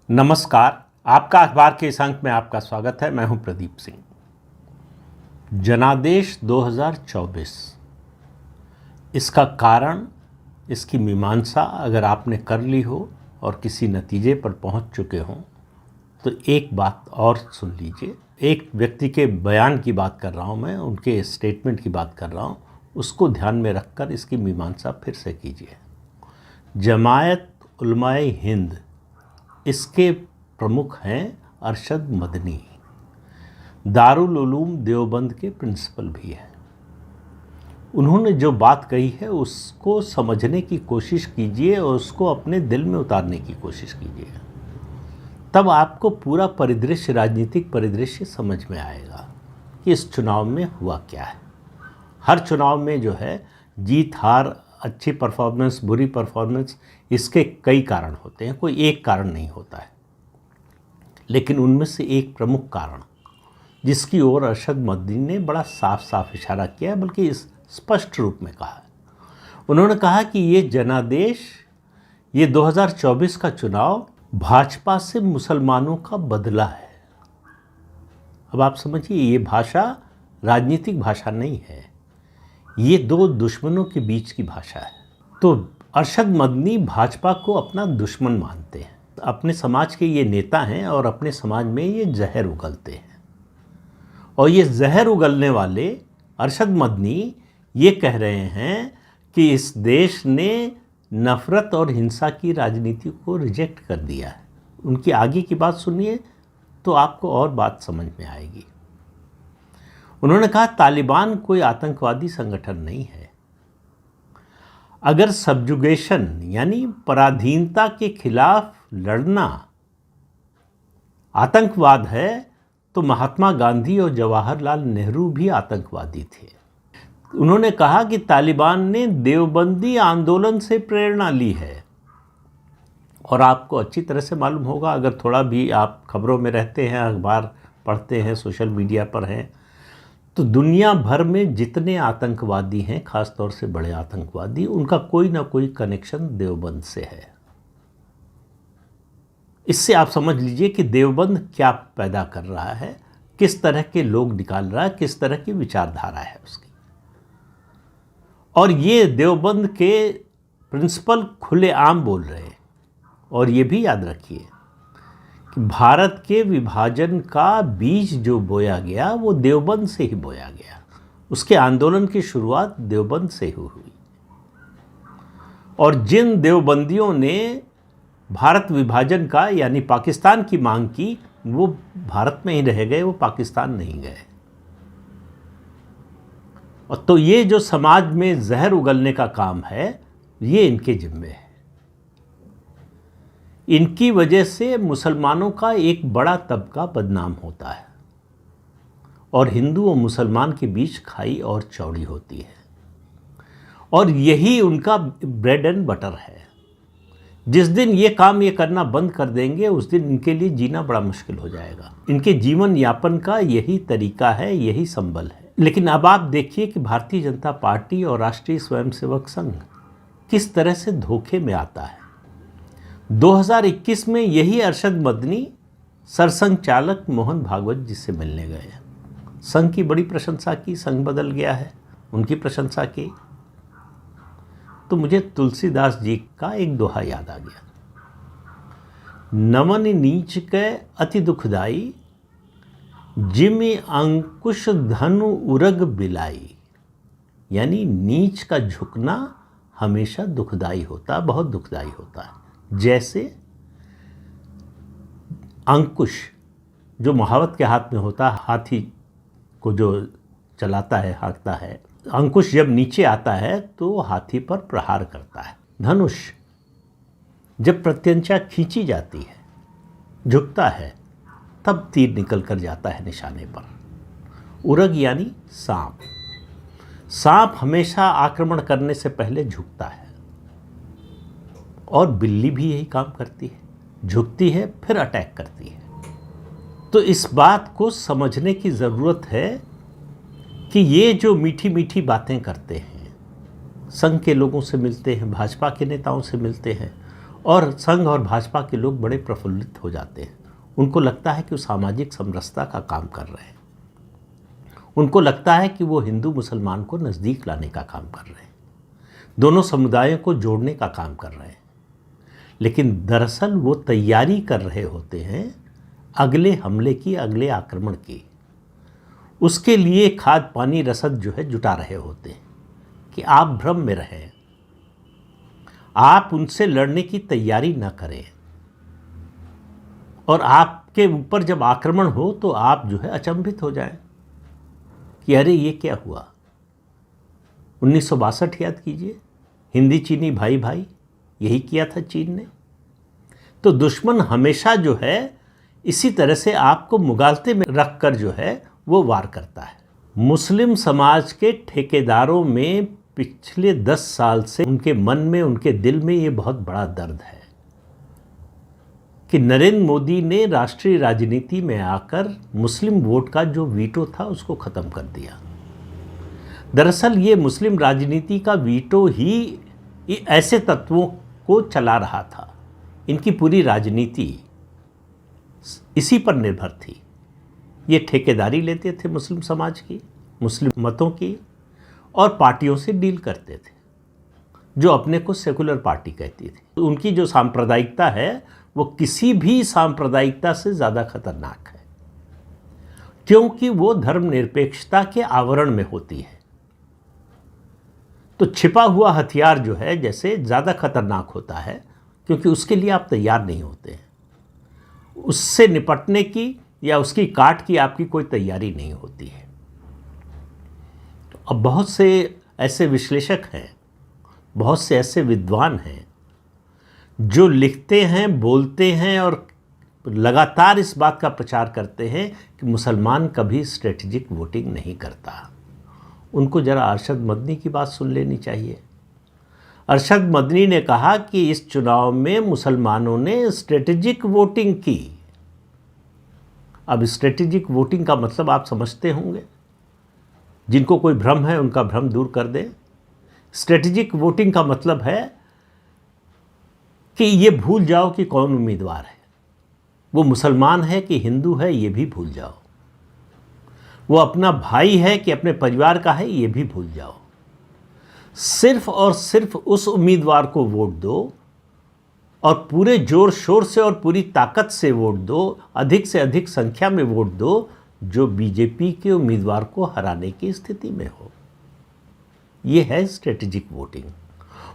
नमस्कार। आपका अखबार के इस अंक में आपका स्वागत है। मैं हूं प्रदीप सिंह। जनादेश 2024, इसका कारण, इसकी मीमांसा अगर आपने कर ली हो और किसी नतीजे पर पहुंच चुके हों तो एक बात और सुन लीजिए। एक व्यक्ति के बयान की बात कर रहा हूं मैं, उनके स्टेटमेंट की बात कर रहा हूं, उसको ध्यान में रखकर इसकी मीमांसा फिर से कीजिए। जमायत उलमाए हिंद, इसके प्रमुख हैं अरशद मदनी, दारुल उलूम देवबंद के प्रिंसिपल भी हैं। उन्होंने जो बात कही है उसको समझने की कोशिश कीजिए और उसको अपने दिल में उतारने की कोशिश कीजिए, तब आपको पूरा परिदृश्य, राजनीतिक परिदृश्य समझ में आएगा कि इस चुनाव में हुआ क्या है। हर चुनाव में जो है जीत हार, अच्छी परफॉर्मेंस, बुरी परफॉर्मेंस, इसके कई कारण होते हैं, कोई एक कारण नहीं होता है। लेकिन उनमें से एक प्रमुख कारण जिसकी ओर अरशद मदनी ने बड़ा साफ साफ इशारा किया है, बल्कि इस स्पष्ट रूप में कहा है। उन्होंने कहा कि ये जनादेश, ये 2024 का चुनाव भाजपा से मुसलमानों का बदला है। अब आप समझिए, ये भाषा राजनीतिक भाषा नहीं है, ये दो दुश्मनों के बीच की भाषा है। तो अरशद मदनी भाजपा को अपना दुश्मन मानते हैं, अपने समाज के ये नेता हैं और अपने समाज में ये जहर उगलते हैं। और ये जहर उगलने वाले अरशद मदनी ये कह रहे हैं कि इस देश ने नफ़रत और हिंसा की राजनीति को रिजेक्ट कर दिया है। उनकी आगे की बात सुनिए तो आपको और बात समझ में आएगी। उन्होंने कहा तालिबान कोई आतंकवादी संगठन नहीं है। अगर सबजुगेशन यानी पराधीनता के खिलाफ लड़ना आतंकवाद है तो महात्मा गांधी और जवाहरलाल नेहरू भी आतंकवादी थे। उन्होंने कहा कि तालिबान ने देवबंदी आंदोलन से प्रेरणा ली है। और आपको अच्छी तरह से मालूम होगा, अगर थोड़ा भी आप खबरों में रहते हैं, अखबार पढ़ते हैं, सोशल मीडिया पर हैं, तो दुनिया भर में जितने आतंकवादी हैं, ख़ास तौर से बड़े आतंकवादी, उनका कोई ना कोई कनेक्शन देवबंद से है। इससे आप समझ लीजिए कि देवबंद क्या पैदा कर रहा है, किस तरह के लोग निकाल रहा है, किस तरह की विचारधारा है उसकी। और ये देवबंद के प्रिंसिपल खुलेआम बोल रहे हैं। और ये भी याद रखिए कि भारत के विभाजन का बीज जो बोया गया वो देवबंद से ही बोया गया। उसके आंदोलन की शुरुआत देवबंद से ही हुई। और जिन देवबंदियों ने भारत विभाजन का यानी पाकिस्तान की मांग की, वो भारत में ही रह गए, वो पाकिस्तान नहीं गए। और तो ये जो समाज में जहर उगलने का काम है, ये इनके जिम्मे है। इनकी वजह से मुसलमानों का एक बड़ा तबका बदनाम होता है और हिंदू और मुसलमान के बीच खाई और चौड़ी होती है। और यही उनका ब्रेड एंड बटर है। जिस दिन ये काम ये करना बंद कर देंगे, उस दिन इनके लिए जीना बड़ा मुश्किल हो जाएगा। इनके जीवन यापन का यही तरीका है, यही संबल है। लेकिन अब आप देखिए कि भारतीय जनता पार्टी और राष्ट्रीय स्वयंसेवक संघ किस तरह से धोखे में आता है। 2021 में यही अरशद मदनी सरसंघ चालक मोहन भागवत जी से मिलने गए। संघ की बड़ी प्रशंसा की, संघ बदल गया है, उनकी प्रशंसा की। तो मुझे तुलसीदास जी का एक दोहा याद आ गया, नमन नीच के अति दुखदाई, जिमि अंकुश धनु उरग बिलाई। यानी नीच का झुकना हमेशा दुखदाई होता, बहुत दुखदाई होता है। जैसे अंकुश जो महावत के हाथ में होता है, हाथी को जो चलाता है, हाँकता है, अंकुश जब नीचे आता है तो हाथी पर प्रहार करता है। धनुष जब प्रत्यंचा खींची जाती है, झुकता है, तब तीर निकल कर जाता है निशाने पर। उरग यानी सांप। सांप हमेशा आक्रमण करने से पहले झुकता है। और बिल्ली भी यही काम करती है, झुकती है फिर अटैक करती है। तो इस बात को समझने की ज़रूरत है कि ये जो मीठी मीठी बातें करते हैं, संघ के लोगों से मिलते हैं, भाजपा के नेताओं से मिलते हैं और संघ और भाजपा के लोग बड़े प्रफुल्लित हो जाते हैं। उनको लगता है कि वो सामाजिक समरसता का काम कर रहे हैं, उनको लगता है कि वो हिंदू मुसलमान को नज़दीक लाने का काम कर रहे हैं, दोनों समुदायों को जोड़ने का काम कर रहे हैं। लेकिन दरअसल वो तैयारी कर रहे होते हैं अगले हमले की, अगले आक्रमण की। उसके लिए खाद पानी रसद जो है जुटा रहे होते हैं कि आप भ्रम में रहें, आप उनसे लड़ने की तैयारी न करें, और आपके ऊपर जब आक्रमण हो तो आप जो है अचंभित हो जाएं कि अरे ये क्या हुआ। 1962 याद कीजिए, हिंदी चीनी भाई भाई, यही किया था चीन ने। तो दुश्मन हमेशा जो है इसी तरह से आपको मुगालते में रखकर जो है वो वार करता है। मुस्लिम समाज के ठेकेदारों में पिछले 10 साल से उनके मन में, उनके दिल में ये बहुत बड़ा दर्द है कि नरेंद्र मोदी ने राष्ट्रीय राजनीति में आकर मुस्लिम वोट का जो वीटो था उसको ख़त्म कर दिया। दरअसल ये मुस्लिम राजनीति का वीटो ही ऐसे तत्वों को चला रहा था। इनकी पूरी राजनीति इसी पर निर्भर थी। ये ठेकेदारी लेते थे मुस्लिम समाज की, मुस्लिम मतों की, और पार्टियों से डील करते थे जो अपने को सेकुलर पार्टी कहती थी। उनकी जो सांप्रदायिकता है वो किसी भी सांप्रदायिकता से ज़्यादा खतरनाक है, क्योंकि वो धर्मनिरपेक्षता के आवरण में होती है। तो छिपा हुआ हथियार जो है जैसे ज़्यादा खतरनाक होता है, क्योंकि उसके लिए आप तैयार नहीं होते हैं, उससे निपटने की या उसकी काट की आपकी कोई तैयारी नहीं होती है। अब बहुत से ऐसे विश्लेषक हैं, बहुत से ऐसे विद्वान हैं जो लिखते हैं, बोलते हैं और लगातार इस बात का प्रचार करते हैं कि मुसलमान कभी स्ट्रेटेजिक वोटिंग नहीं करता। उनको ज़रा अरशद मदनी की बात सुन लेनी चाहिए। अरशद मदनी ने कहा कि इस चुनाव में मुसलमानों ने स्ट्रेटेजिक वोटिंग की। अब स्ट्रेटेजिक वोटिंग का मतलब आप समझते होंगे, जिनको कोई भ्रम है उनका भ्रम दूर कर दें। स्ट्रेटेजिक वोटिंग का मतलब है कि ये भूल जाओ कि कौन उम्मीदवार है, वो मुसलमान है कि हिंदू है ये भी भूल जाओ, वो अपना भाई है कि अपने परिवार का है ये भी भूल जाओ। सिर्फ और सिर्फ उस उम्मीदवार को वोट दो और पूरे जोर शोर से और पूरी ताकत से वोट दो, अधिक से अधिक संख्या में वोट दो, जो बीजेपी के उम्मीदवार को हराने की स्थिति में हो। ये है स्ट्रेटेजिक वोटिंग।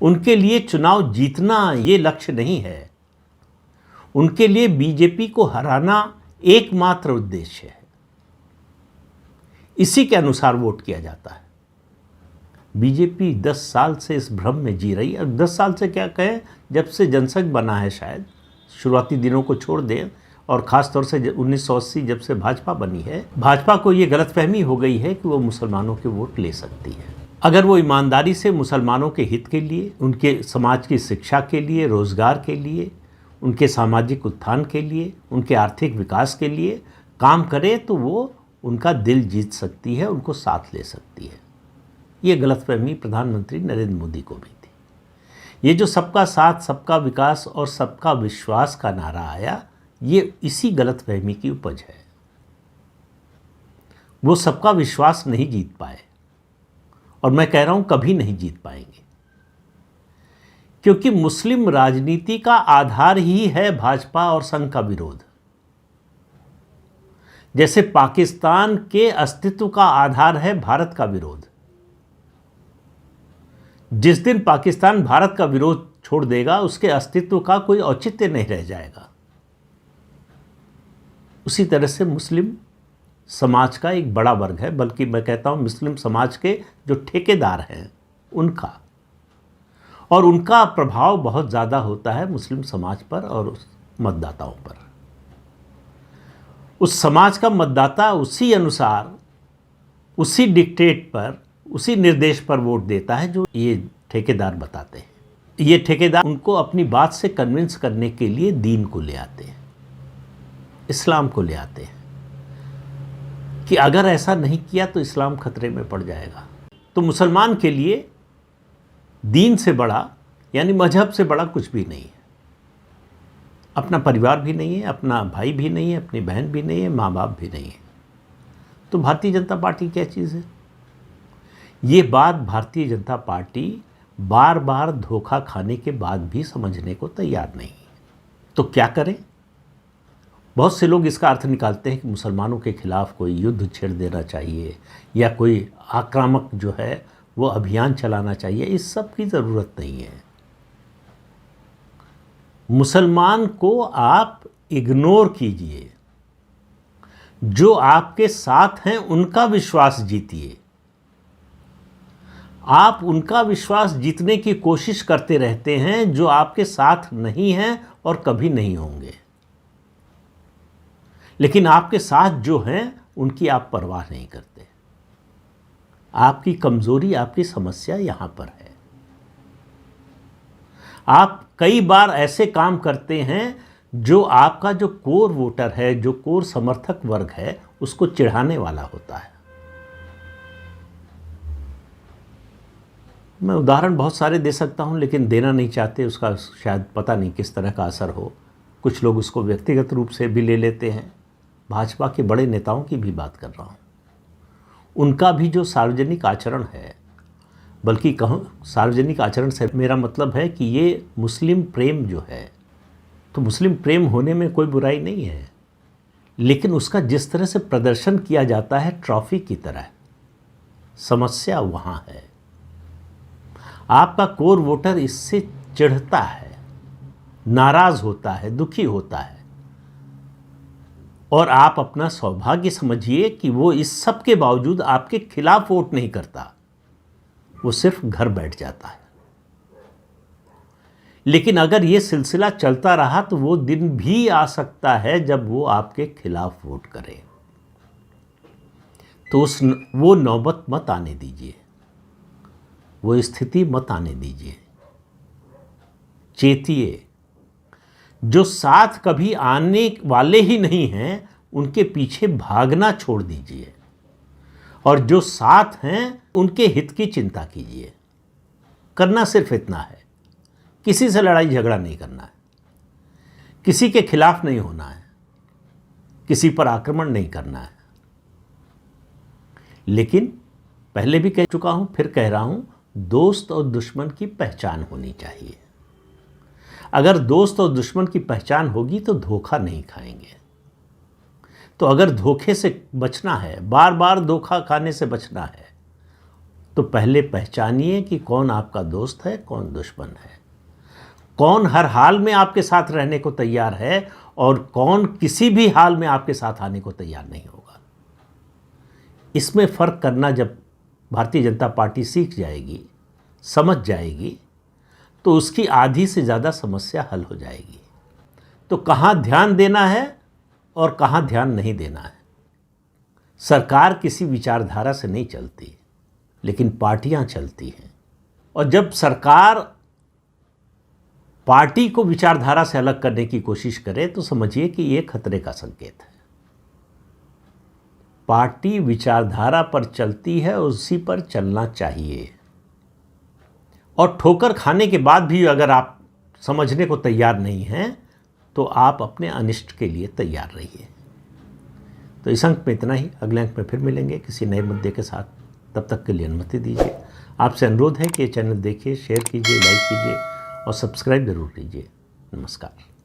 उनके लिए चुनाव जीतना ये लक्ष्य नहीं है, उनके लिए बीजेपी को हराना एकमात्र उद्देश्य है। इसी के अनुसार वोट किया जाता है। बीजेपी 10 साल से इस भ्रम में जी रही है। अब 10 साल से क्या कहें, जब से जनसंघ बना है, शायद शुरुआती दिनों को छोड़ दें, और ख़ास तौर से 1980 जब से भाजपा बनी है, भाजपा को ये गलतफहमी हो गई है कि वो मुसलमानों के वोट ले सकती है। अगर वो ईमानदारी से मुसलमानों के हित के लिए, उनके समाज की शिक्षा के लिए, रोज़गार के लिए, उनके सामाजिक उत्थान के लिए, उनके आर्थिक विकास के लिए काम करे तो वो उनका दिल जीत सकती है, उनको साथ ले सकती है। ये गलतफहमी प्रधानमंत्री नरेंद्र मोदी को भी थी। ये जो सबका साथ, सबका विकास और सबका विश्वास का नारा आया, ये इसी गलतफहमी की उपज है। वो सबका विश्वास नहीं जीत पाए, और मैं कह रहा हूं कभी नहीं जीत पाएंगे, क्योंकि मुस्लिम राजनीति का आधार ही है भाजपा और संघ का विरोध। जैसे पाकिस्तान के अस्तित्व का आधार है भारत का विरोध। जिस दिन पाकिस्तान भारत का विरोध छोड़ देगा, उसके अस्तित्व का कोई औचित्य नहीं रह जाएगा। उसी तरह से मुस्लिम समाज का एक बड़ा वर्ग है, बल्कि मैं कहता हूं मुस्लिम समाज के जो ठेकेदार हैं उनका, और उनका प्रभाव बहुत ज़्यादा होता है मुस्लिम समाज पर और उस मतदाताओं पर। उस समाज का मतदाता उसी अनुसार, उसी डिक्टेट पर, उसी निर्देश पर वोट देता है जो ये ठेकेदार बताते हैं। ये ठेकेदार उनको अपनी बात से कन्विंस करने के लिए दीन को ले आते हैं, इस्लाम को ले आते हैं कि अगर ऐसा नहीं किया तो इस्लाम खतरे में पड़ जाएगा। तो मुसलमान के लिए दीन से बड़ा, यानी मजहब से बड़ा कुछ भी नहीं है। अपना परिवार भी नहीं है, अपना भाई भी नहीं है, अपनी बहन भी नहीं है, माँ बाप भी नहीं है। तो भारतीय जनता पार्टी क्या चीज़ है? ये बात भारतीय जनता पार्टी बार बार धोखा खाने के बाद भी समझने को तैयार नहीं है। तो क्या करें? बहुत से लोग इसका अर्थ निकालते हैं कि मुसलमानों के खिलाफ कोई युद्ध छेड़ देना चाहिए या कोई आक्रामक जो है वो अभियान चलाना चाहिए। इस सब की ज़रूरत नहीं है। मुसलमान को आप इग्नोर कीजिए, जो आपके साथ हैं उनका विश्वास जीतिए। आप उनका विश्वास जीतने की कोशिश करते रहते हैं जो आपके साथ नहीं हैं और कभी नहीं होंगे। लेकिन आपके साथ जो हैं उनकी आप परवाह नहीं करते। आपकी कमजोरी, आपकी समस्या यहां पर है। आप कई बार ऐसे काम करते हैं जो आपका जो कोर वोटर है, जो कोर समर्थक वर्ग है, उसको चिढ़ाने वाला होता है। मैं उदाहरण बहुत सारे दे सकता हूं, लेकिन देना नहीं चाहते, उसका शायद पता नहीं किस तरह का असर हो। कुछ लोग उसको व्यक्तिगत रूप से भी ले लेते हैं। भाजपा के बड़े नेताओं की भी बात कर रहा हूं। उनका भी जो सार्वजनिक आचरण है, बल्कि कहूँ सार्वजनिक आचरण से मेरा मतलब है कि ये मुस्लिम प्रेम जो है, तो मुस्लिम प्रेम होने में कोई बुराई नहीं है, लेकिन उसका जिस तरह से प्रदर्शन किया जाता है ट्रॉफी की तरह, समस्या वहाँ है। आपका कोर वोटर इससे चिढ़ता है, नाराज़ होता है, दुखी होता है, और आप अपना सौभाग्य समझिए कि वो इस सब के बावजूद आपके खिलाफ वोट नहीं करता, वो सिर्फ घर बैठ जाता है। लेकिन अगर ये सिलसिला चलता रहा तो वो दिन भी आ सकता है जब वो आपके खिलाफ वोट करे। तो वो नौबत मत आने दीजिए, वो स्थिति मत आने दीजिए। चेतिए, जो साथ कभी आने वाले ही नहीं हैं उनके पीछे भागना छोड़ दीजिए, और जो साथ हैं उनके हित की चिंता कीजिए। करना सिर्फ इतना है, किसी से लड़ाई झगड़ा नहीं करना है, किसी के खिलाफ नहीं होना है, किसी पर आक्रमण नहीं करना है। लेकिन पहले भी कह चुका हूं, फिर कह रहा हूं, दोस्त और दुश्मन की पहचान होनी चाहिए। अगर दोस्त और दुश्मन की पहचान होगी तो धोखा नहीं खाएंगे। तो अगर धोखे से बचना है, बार बार धोखा खाने से बचना है, तो पहले पहचानिए कि कौन आपका दोस्त है, कौन दुश्मन है, कौन हर हाल में आपके साथ रहने को तैयार है और कौन किसी भी हाल में आपके साथ आने को तैयार नहीं होगा। इसमें फ़र्क करना जब भारतीय जनता पार्टी सीख जाएगी, समझ जाएगी, तो उसकी आधी से ज़्यादा समस्या हल हो जाएगी। तो कहाँ ध्यान देना है और कहाँ ध्यान नहीं देना है। सरकार किसी विचारधारा से नहीं चलती, लेकिन पार्टियां चलती हैं। और जब सरकार पार्टी को विचारधारा से अलग करने की कोशिश करे तो समझिए कि ये खतरे का संकेत है। पार्टी विचारधारा पर चलती है, उसी पर चलना चाहिए। और ठोकर खाने के बाद भी अगर आप समझने को तैयार नहीं हैं तो आप अपने अनिष्ट के लिए तैयार रहिए। तो इस अंक में इतना ही। अगले अंक में फिर मिलेंगे किसी नए मुद्दे के साथ। तब तक के लिए अनुमति दीजिए। आपसे अनुरोध है कि ये चैनल देखिए, शेयर कीजिए, लाइक कीजिए और सब्सक्राइब जरूर कीजिए। नमस्कार।